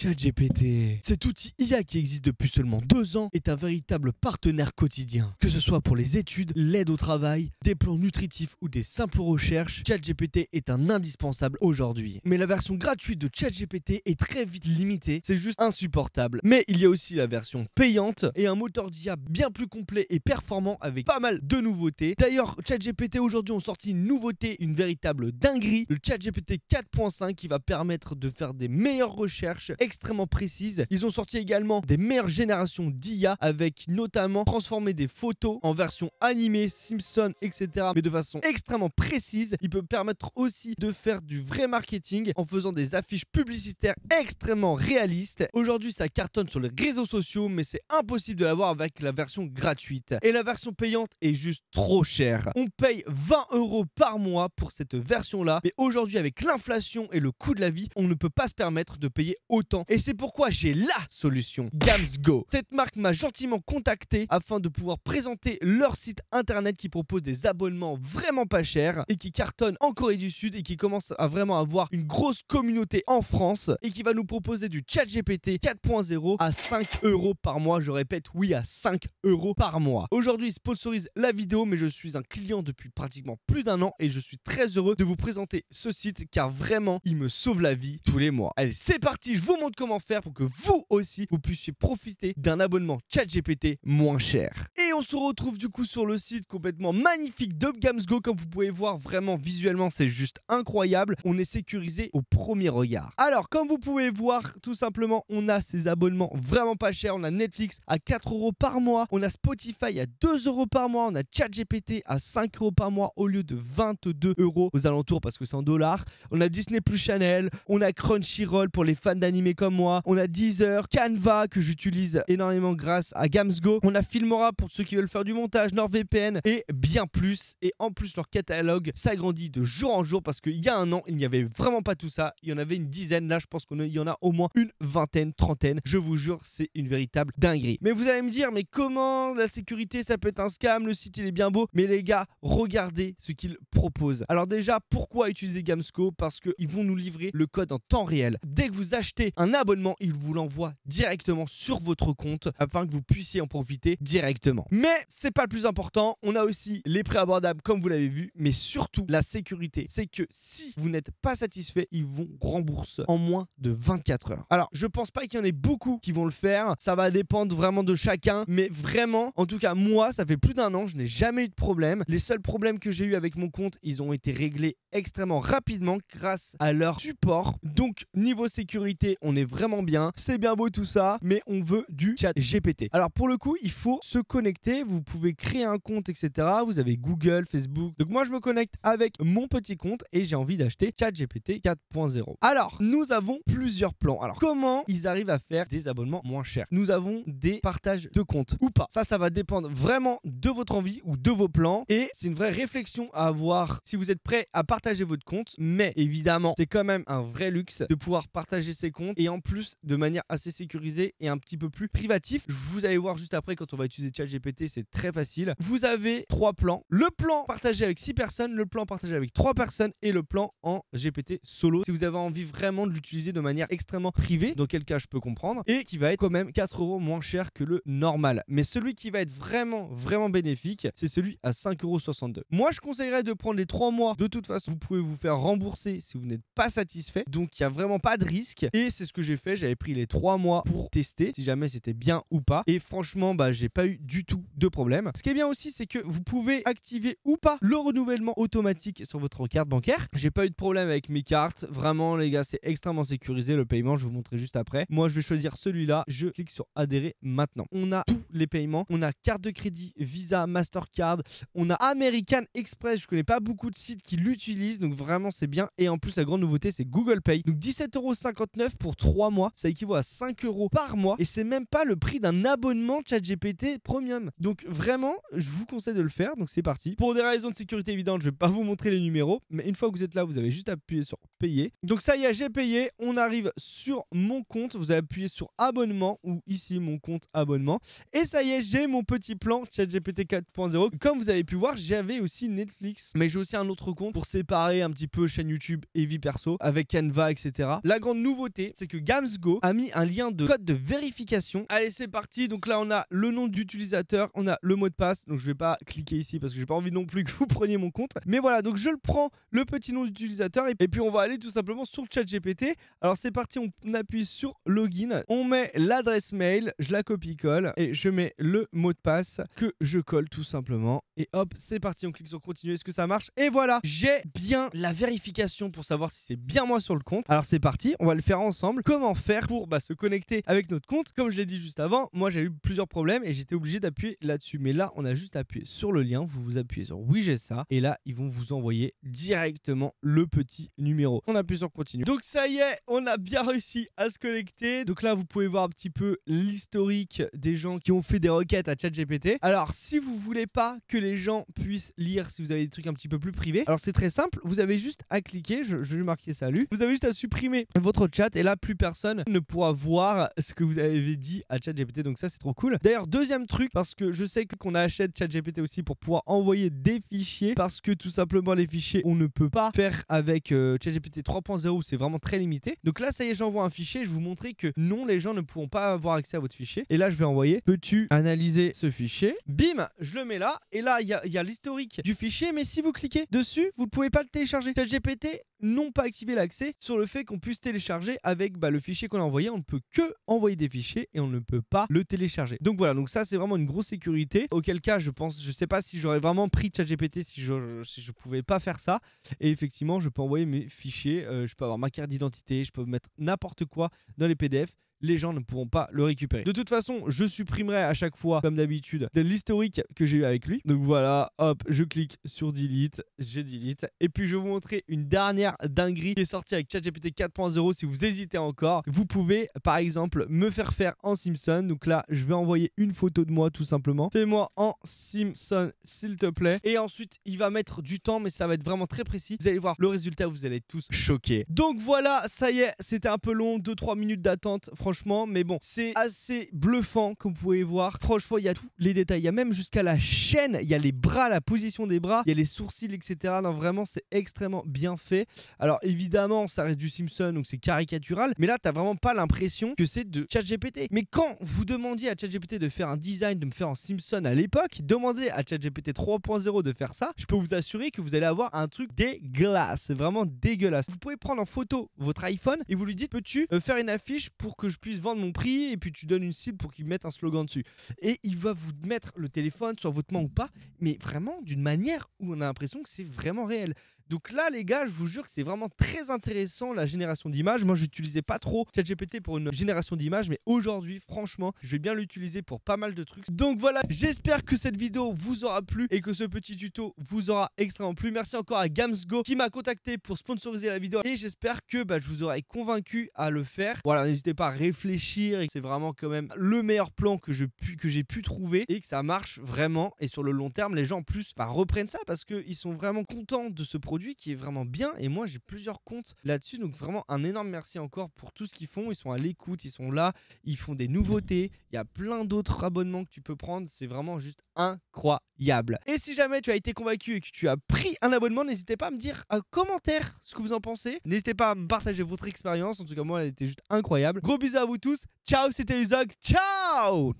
ChatGPT. Cet outil IA qui existe depuis seulement 2 ans est un véritable partenaire quotidien. Que ce soit pour les études, l'aide au travail, des plans nutritifs ou des simples recherches, ChatGPT est un indispensable aujourd'hui. Mais la version gratuite de ChatGPT est très vite limitée, c'est juste insupportable. Mais il y a aussi la version payante et un moteur d'IA bien plus complet et performant avec pas mal de nouveautés. D'ailleurs, ChatGPT aujourd'hui ont sorti une nouveauté, une véritable dinguerie, le ChatGPT 4.5 qui va permettre de faire des meilleures recherches extrêmement précises. Ils ont sorti également des meilleures générations d'IA avec notamment transformer des photos en version animée, Simpson, etc. mais de façon extrêmement précise. Il peut permettre aussi de faire du vrai marketing en faisant des affiches publicitaires extrêmement réalistes. Aujourd'hui, ça cartonne sur les réseaux sociaux, mais c'est impossible de l'avoir avec la version gratuite. Et la version payante est juste trop chère. On paye 20 € par mois pour cette version-là, mais aujourd'hui, avec l'inflation et le coût de la vie, on ne peut pas se permettre de payer autant. Et c'est pourquoi j'ai la solution, GamsGo. Cette marque m'a gentiment contacté afin de pouvoir présenter leur site internet qui propose des abonnements vraiment pas chers et qui cartonne en Corée du Sud et qui commence à vraiment avoir une grosse communauté en France et qui va nous proposer du ChatGPT 4.0 à 5 € par mois. Je répète, oui, à 5 € par mois. Aujourd'hui, ils sponsorisent la vidéo, mais je suis un client depuis pratiquement plus d'1 an et je suis très heureux de vous présenter ce site car vraiment, il me sauve la vie tous les mois. Allez, c'est parti, je vous montre comment faire pour que vous aussi, vous puissiez profiter d'un abonnement ChatGPT moins cher. Et on se retrouve du coup sur le site complètement magnifique de GamsGo. Comme vous pouvez voir, vraiment visuellement, c'est juste incroyable. On est sécurisé au premier regard. Alors, comme vous pouvez voir, tout simplement, on a ces abonnements vraiment pas chers. On a Netflix à 4 € par mois. On a Spotify à 2 € par mois. On a ChatGPT à 5 € par mois au lieu de 22 € aux alentours parce que c'est en dollars. On a Disney Plus Channel. On a Crunchyroll pour les fans d'animé comme moi. On a Deezer, Canva que j'utilise énormément grâce à GamsGo. On a Filmora pour ceux qui veulent faire du montage, NordVPN et bien plus. Et en plus, leur catalogue s'agrandit de jour en jour parce qu'il y a 1 an, il n'y avait vraiment pas tout ça. Il y en avait une dizaine. Là, je pense qu'il y en a au moins une vingtaine, trentaine. Je vous jure, c'est une véritable dinguerie. Mais vous allez me dire, mais comment la sécurité, ça peut être un scam? Le site, il est bien beau. Mais les gars, regardez ce qu'ils proposent. Alors déjà, pourquoi utiliser GamsGo? Parce qu'ils vont nous livrer le code en temps réel. Dès que vous achetez un abonnement, ils vous l'envoient directement sur votre compte afin que vous puissiez en profiter directement. Mais c'est pas le plus important. On a aussi les prix abordables comme vous l'avez vu, mais surtout la sécurité. C'est que si vous n'êtes pas satisfait, ils vous remboursent en moins de 24 heures. Alors, je pense pas qu'il y en ait beaucoup qui vont le faire. Ça va dépendre vraiment de chacun. Mais vraiment, en tout cas, moi, ça fait plus d'1 an, je n'ai jamais eu de problème. Les seuls problèmes que j'ai eu avec mon compte, ils ont été réglés extrêmement rapidement grâce à leur support. Donc, niveau sécurité, on est vraiment bien. C'est bien beau tout ça, mais on veut du ChatGPT. Alors, pour le coup, il faut se connecter. Vous pouvez créer un compte, etc. Vous avez Google, Facebook. Donc, moi, je me connecte avec mon petit compte et j'ai envie d'acheter ChatGPT 4.0. Alors, nous avons plusieurs plans. Alors, comment ils arrivent à faire des abonnements moins chers? Nous avons des partages de comptes ou pas. Ça va dépendre vraiment de votre envie ou de vos plans. Et c'est une vraie réflexion à avoir si vous êtes prêt à partager votre compte. Mais évidemment, c'est quand même un vrai luxe de pouvoir partager ses comptes et en plus de manière assez sécurisée et un petit peu plus privatif. Vous allez voir juste après quand on va utiliser ChatGPT, c'est très facile. Vous avez 3 plans. Le plan partagé avec 6 personnes, le plan partagé avec 3 personnes et le plan en GPT solo. Si vous avez envie vraiment de l'utiliser de manière extrêmement privée, dans quel cas je peux comprendre, et qui va être quand même 4 € moins cher que le normal. Mais celui qui va être vraiment bénéfique, c'est celui à 5,62 €. Moi, je conseillerais de prendre les 3 mois. De toute façon, vous pouvez vous faire rembourser si vous n'êtes pas satisfait. Donc, il n'y a vraiment pas de risque. Et c'est ce que j'ai fait. J'avais pris les 3 mois pour tester si jamais c'était bien ou pas. Et franchement, j'ai pas eu du tout de problème. Ce qui est bien aussi, c'est que vous pouvez activer ou pas le renouvellement automatique sur votre carte bancaire. J'ai pas eu de problème avec mes cartes. Vraiment, les gars, c'est extrêmement sécurisé. Le paiement, je vous montrerai juste après. Moi, je vais choisir celui-là. Je clique sur adhérer maintenant. On a tous les paiements. On a carte de crédit, Visa, Mastercard. On a American Express. Je connais pas beaucoup de sites qui l'utilisent. Donc vraiment, c'est bien. Et en plus, la grande nouveauté, c'est Google Pay. Donc 17,59 € pour 3 mois. Ça équivaut à 5 € par mois. Et c'est même pas le prix d'un abonnement ChatGPT Premium. Donc vraiment, je vous conseille de le faire. Donc c'est parti. Pour des raisons de sécurité évidentes, je vais pas vous montrer les numéros, mais une fois que vous êtes là, vous avez juste appuyé sur payer. Donc ça y est, j'ai payé. On arrive sur mon compte. Vous avez appuyé sur abonnement ou ici mon compte abonnement. Et ça y est, j'ai mon petit plan ChatGPT 4.0. Comme vous avez pu voir, j'avais aussi Netflix, mais j'ai aussi un autre compte pour séparer un petit peu chaîne YouTube et vie perso avec Canva, etc. La grande nouveauté, c'est que GamsGo a mis un lien de code de vérification. Allez, c'est parti. Donc là, on a le nom d'utilisateur, on a le mot de passe. Donc je vais pas cliquer ici parce que j'ai pas envie non plus que vous preniez mon compte. Mais voilà, donc je le prends, le petit nom d'utilisateur, et puis on va aller tout simplement sur ChatGPT. Alors c'est parti, on appuie sur login, on met l'adresse mail, je la copie-colle et je mets le mot de passe que je colle tout simplement. Et hop, c'est parti, on clique sur continuer. Est-ce que ça marche? Et voilà, j'ai bien la vérification pour savoir si c'est bien moi sur le compte. Alors c'est parti, on va le faire ensemble. Comment faire pour se connecter avec notre compte? Comme je l'ai dit juste avant, moi j'ai eu plusieurs problèmes et j'étais obligé d'appuyer là-dessus. Mais là, on a juste appuyé sur le lien, vous appuyez sur oui j'ai ça, et là ils vont vous envoyer directement le petit numéro. On appuie sur continue. Donc ça y est, on a bien réussi à se connecter. Donc là vous pouvez voir un petit peu l'historique des gens qui ont fait des requêtes à ChatGPT. Alors si vous voulez pas que les gens puissent lire, si vous avez des trucs un petit peu plus privés, alors c'est très simple, vous avez juste à cliquer, je vais marquer salut, vous avez juste à supprimer votre chat et là plus personne ne pourra voir ce que vous avez dit à ChatGPT. Donc ça c'est trop cool. D'ailleurs deuxième truc, parce que je sais qu'on achète ChatGPT aussi pour pouvoir envoyer des fichiers, parce que tout simplement les fichiers on ne peut pas faire avec ChatGPT 3.0, c'est vraiment très limité. Donc là ça y est, j'envoie un fichier, je vais vous montrer que non, les gens ne pourront pas avoir accès à votre fichier. Et là je vais envoyer, peux-tu analyser ce fichier? Bim, je le mets là, et là il y a l'historique du fichier, mais si vous cliquez dessus, vous ne pouvez pas le télécharger. ChatGPT n'ont pas activé l'accès sur le fait qu'on puisse télécharger avec le fichier qu'on a envoyé. On ne peut que envoyer des fichiers et on ne peut pas le télécharger. Donc voilà, donc ça c'est vraiment une grosse sécurité. Auquel cas je sais pas si j'aurais vraiment pris ChatGPT si je pouvais pas faire ça. Et effectivement je peux envoyer mes fichiers, je peux avoir ma carte d'identité, je peux mettre n'importe quoi dans les PDF. Les gens ne pourront pas le récupérer. De toute façon, je supprimerai à chaque fois, comme d'habitude, de l'historique que j'ai eu avec lui. Donc voilà, hop, je clique sur delete, j'ai delete. Et puis je vais vous montrer une dernière dinguerie qui est sortie avec ChatGPT 4.0. Si vous hésitez encore, vous pouvez par exemple me faire en Simpson. Donc là, je vais envoyer une photo de moi tout simplement. Fais-moi en Simpson s'il te plaît. Et ensuite, il va mettre du temps, mais ça va être vraiment très précis. Vous allez voir le résultat, vous allez être tous choqués. Donc voilà, ça y est, c'était un peu long, 2-3 minutes d'attente. Franchement, mais bon, c'est assez bluffant comme vous pouvez voir. Franchement, il y a tous les détails. Il y a même jusqu'à la chaîne, il y a les bras, la position des bras, il y a les sourcils, etc. Non, vraiment, c'est extrêmement bien fait. Alors évidemment, ça reste du Simpson, donc c'est caricatural. Mais là, t'as vraiment pas l'impression que c'est de ChatGPT. Mais quand vous demandiez à ChatGPT de faire un design, de me faire en Simpson à l'époque, demandez à ChatGPT 3.0 de faire ça, je peux vous assurer que vous allez avoir un truc dégueulasse. C'est vraiment dégueulasse. Vous pouvez prendre en photo votre iPhone et vous lui dites, peux-tu faire une affiche pour que je puisse vendre mon prix, et puis tu donnes une cible pour qu'il mette un slogan dessus. Et il va vous mettre le téléphone sur votre main ou pas, mais vraiment d'une manière où on a l'impression que c'est vraiment réel. Donc là, les gars, je vous jure que c'est vraiment très intéressant la génération d'images. Moi, je n'utilisais pas trop ChatGPT pour une génération d'images, mais aujourd'hui, franchement, je vais bien l'utiliser pour pas mal de trucs. Donc voilà, j'espère que cette vidéo vous aura plu et que ce petit tuto vous aura extrêmement plu. Merci encore à GamsGo qui m'a contacté pour sponsoriser la vidéo et j'espère que je vous aurai convaincu à le faire. Voilà, n'hésitez pas à réfléchir et que c'est vraiment quand même le meilleur plan que j'ai pu trouver et que ça marche vraiment. Et sur le long terme, les gens en plus reprennent ça parce qu'ils sont vraiment contents de ce produit qui est vraiment bien. Et moi, j'ai plusieurs comptes là-dessus. Donc vraiment, un énorme merci encore pour tout ce qu'ils font. Ils sont à l'écoute, ils sont là, ils font des nouveautés. Il y a plein d'autres abonnements que tu peux prendre. C'est vraiment juste incroyable. Et si jamais tu as été convaincu et que tu as pris un abonnement, n'hésitez pas à me dire en commentaire ce que vous en pensez. N'hésitez pas à me partager votre expérience. En tout cas, moi, elle était juste incroyable. Gros bisous à vous tous. Ciao, c'était Uzog. Ciao!